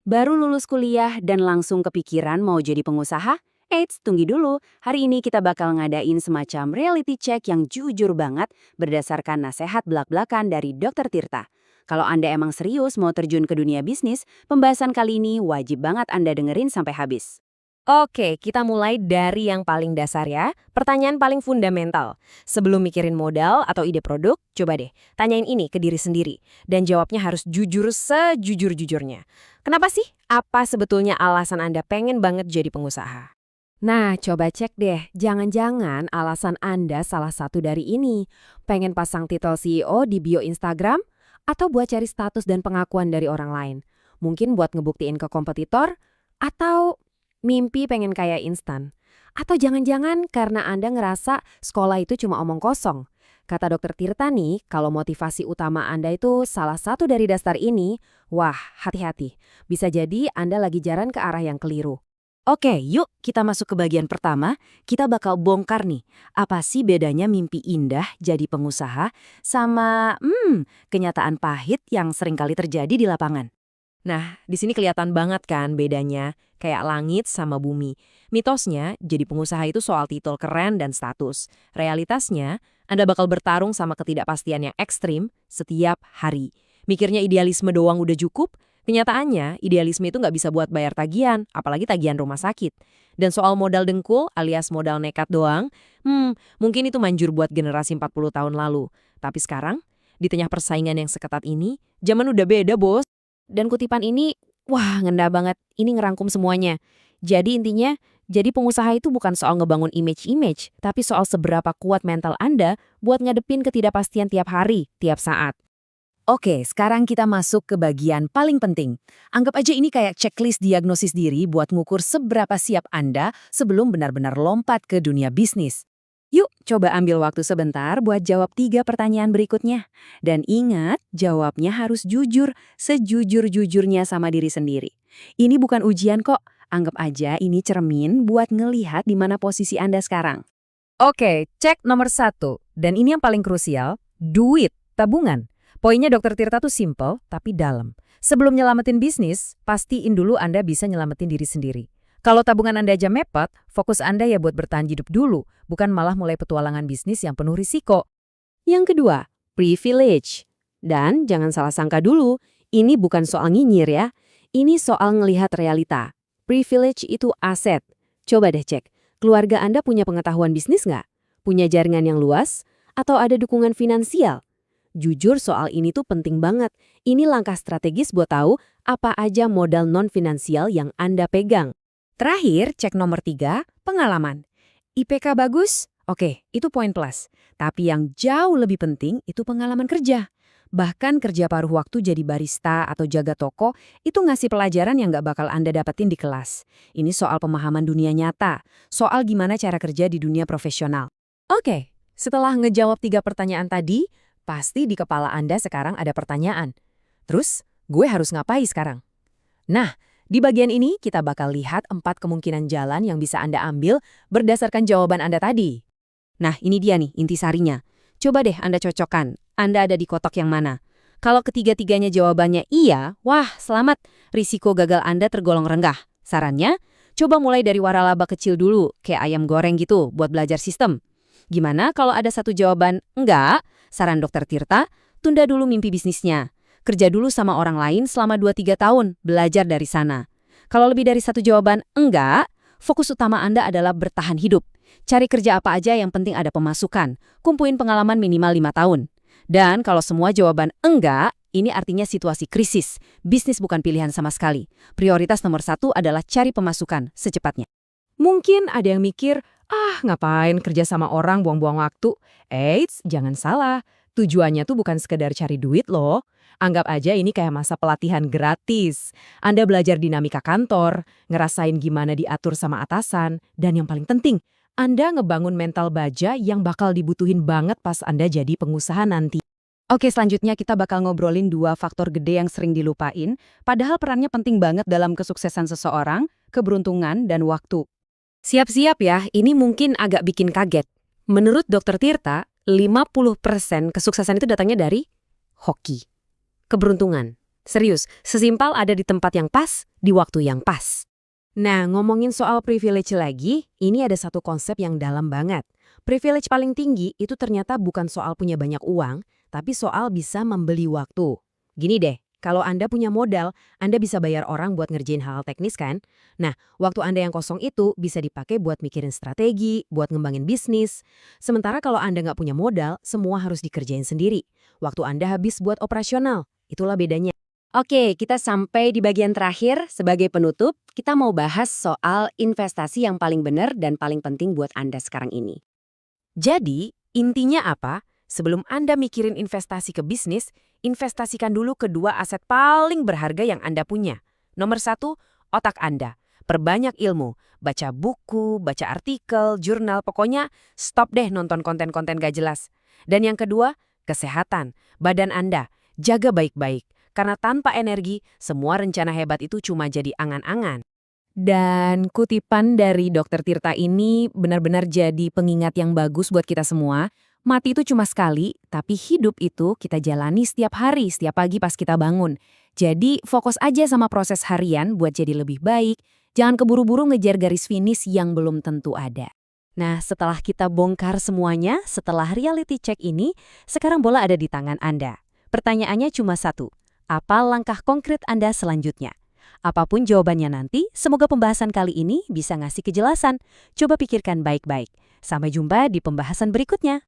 Baru lulus kuliah dan langsung kepikiran mau jadi pengusaha? Eits, tunggu dulu. Hari ini kita bakal ngadain semacam reality check yang jujur banget berdasarkan nasihat belak-belakan dari Dr. Tirta. Kalau Anda emang serius mau terjun ke dunia bisnis, pembahasan kali ini wajib banget Anda dengerin sampai habis. Oke, kita mulai dari yang paling dasar ya. Pertanyaan paling fundamental. Sebelum mikirin modal atau ide produk, coba deh tanyain ini ke diri sendiri. Dan jawabnya harus jujur sejujur-jujurnya. Kenapa sih? Apa sebetulnya alasan Anda pengen banget jadi pengusaha? Nah, coba cek deh, jangan-jangan alasan Anda salah satu dari ini. Pengen pasang titel CEO di bio Instagram? Atau buat cari status dan pengakuan dari orang lain? Mungkin buat ngebuktiin ke kompetitor? Atau mimpi pengen kaya instan? Atau jangan-jangan karena Anda ngerasa sekolah itu cuma omong kosong? Kata Dokter Tirta nih, kalau motivasi utama Anda itu salah satu dari dasar ini, wah, hati-hati. Bisa jadi Anda lagi jalan ke arah yang keliru. Oke, yuk kita masuk ke bagian pertama. Kita bakal bongkar nih, apa sih bedanya mimpi indah jadi pengusaha sama kenyataan pahit yang seringkali terjadi di lapangan. Nah, di sini kelihatan banget kan bedanya, kayak langit sama bumi. Mitosnya, jadi pengusaha itu soal titel keren dan status. Realitasnya, Anda bakal bertarung sama ketidakpastian yang ekstrim setiap hari. Mikirnya idealisme doang udah cukup, kenyataannya idealisme itu nggak bisa buat bayar tagihan, apalagi tagihan rumah sakit. Dan soal modal dengkul alias modal nekat doang, mungkin itu manjur buat generasi 40 tahun lalu. Tapi sekarang, di tengah persaingan yang seketat ini, zaman udah beda, bos. Dan kutipan ini, wah ngena banget, ini ngerangkum semuanya. Jadi intinya, jadi pengusaha itu bukan soal ngebangun image-image, tapi soal seberapa kuat mental Anda buat ngadepin ketidakpastian tiap hari, tiap saat. Oke, sekarang kita masuk ke bagian paling penting. Anggap aja ini kayak checklist diagnosis diri buat ngukur seberapa siap Anda sebelum benar-benar lompat ke dunia bisnis. Yuk, coba ambil waktu sebentar buat jawab 3 pertanyaan berikutnya. Dan ingat, jawabnya harus jujur, sejujur-jujurnya sama diri sendiri. Ini bukan ujian kok, anggap aja ini cermin buat ngelihat di mana posisi Anda sekarang. Oke, cek nomor 1. Dan ini yang paling krusial, duit, tabungan. Poinnya Dr. Tirta tuh simple, tapi dalam. Sebelum nyelamatin bisnis, pastiin dulu Anda bisa nyelamatin diri sendiri. Kalau tabungan Anda aja mepet, fokus Anda ya buat bertahan hidup dulu, bukan malah mulai petualangan bisnis yang penuh risiko. Yang kedua, privilege. Dan jangan salah sangka dulu, ini bukan soal nyinyir ya. Ini soal ngelihat realita. Privilege itu aset. Coba deh cek, keluarga Anda punya pengetahuan bisnis nggak? Punya jaringan yang luas? Atau ada dukungan finansial? Jujur soal ini tuh penting banget. Ini langkah strategis buat tahu apa aja modal non-finansial yang Anda pegang. Terakhir, cek nomor 3, pengalaman. IPK bagus? Oke, itu poin plus. Tapi yang jauh lebih penting itu pengalaman kerja. Bahkan kerja paruh waktu jadi barista atau jaga toko, itu ngasih pelajaran yang nggak bakal Anda dapetin di kelas. Ini soal pemahaman dunia nyata, soal gimana cara kerja di dunia profesional. Oke, setelah ngejawab 3 pertanyaan tadi, pasti di kepala Anda sekarang ada pertanyaan. Terus, gue harus ngapain sekarang? Nah, di bagian ini kita bakal lihat 4 kemungkinan jalan yang bisa Anda ambil berdasarkan jawaban Anda tadi. Nah, ini dia nih intisarinya. Coba deh Anda cocokkan. Anda ada di kotak yang mana? Kalau ketiga-tiganya jawabannya iya, wah selamat. Risiko gagal Anda tergolong rendah. Sarannya, coba mulai dari waralaba kecil dulu, kayak ayam goreng gitu, buat belajar sistem. Gimana kalau ada satu jawaban enggak? Saran Dokter Tirta, tunda dulu mimpi bisnisnya. Kerja dulu sama orang lain selama 2-3 tahun, belajar dari sana. Kalau lebih dari satu jawaban enggak, fokus utama Anda adalah bertahan hidup. Cari kerja apa aja yang penting ada pemasukan. Kumpulin pengalaman minimal 5 tahun. Dan kalau semua jawaban enggak, ini artinya situasi krisis. Bisnis bukan pilihan sama sekali. Prioritas nomor 1 adalah cari pemasukan secepatnya. Mungkin ada yang mikir, ngapain kerja sama orang buang-buang waktu? Eits, jangan salah. Tujuannya tuh bukan sekedar cari duit loh. Anggap aja ini kayak masa pelatihan gratis. Anda belajar dinamika kantor, ngerasain gimana diatur sama atasan, dan yang paling penting, Anda ngebangun mental baja yang bakal dibutuhin banget pas Anda jadi pengusaha nanti. Oke, selanjutnya kita bakal ngobrolin 2 faktor gede yang sering dilupain, padahal perannya penting banget dalam kesuksesan seseorang, keberuntungan dan waktu. Siap-siap ya, ini mungkin agak bikin kaget. Menurut Dr. Tirta, 50% kesuksesan itu datangnya dari hoki. Keberuntungan. Serius, sesimpel ada di tempat yang pas, di waktu yang pas. Nah, ngomongin soal privilege lagi, ini ada satu konsep yang dalam banget. Privilege paling tinggi itu ternyata bukan soal punya banyak uang, tapi soal bisa membeli waktu. Gini deh, kalau Anda punya modal, Anda bisa bayar orang buat ngerjain hal-hal teknis kan? Nah, waktu Anda yang kosong itu bisa dipakai buat mikirin strategi, buat ngembangin bisnis. Sementara kalau Anda nggak punya modal, semua harus dikerjain sendiri. Waktu Anda habis buat operasional. Itulah bedanya. Oke, kita sampai di bagian terakhir. Sebagai penutup, kita mau bahas soal investasi yang paling benar dan paling penting buat Anda sekarang ini. Jadi, intinya apa? Sebelum Anda mikirin investasi ke bisnis, investasikan dulu kedua aset paling berharga yang Anda punya. Nomor 1, otak Anda. Perbanyak ilmu, baca buku, baca artikel, jurnal, pokoknya stop deh nonton konten-konten gak jelas. Dan yang kedua, kesehatan. Badan Anda, jaga baik-baik. Karena tanpa energi, semua rencana hebat itu cuma jadi angan-angan. Dan kutipan dari Dr. Tirta ini benar-benar jadi pengingat yang bagus buat kita semua. Mati itu cuma sekali, tapi hidup itu kita jalani setiap hari, setiap pagi pas kita bangun. Jadi fokus aja sama proses harian buat jadi lebih baik. Jangan keburu-buru ngejar garis finish yang belum tentu ada. Nah, setelah kita bongkar semuanya, setelah reality check ini, sekarang bola ada di tangan Anda. Pertanyaannya cuma satu. Apa langkah konkret Anda selanjutnya? Apapun jawabannya nanti, semoga pembahasan kali ini bisa ngasih kejelasan. Coba pikirkan baik-baik. Sampai jumpa di pembahasan berikutnya.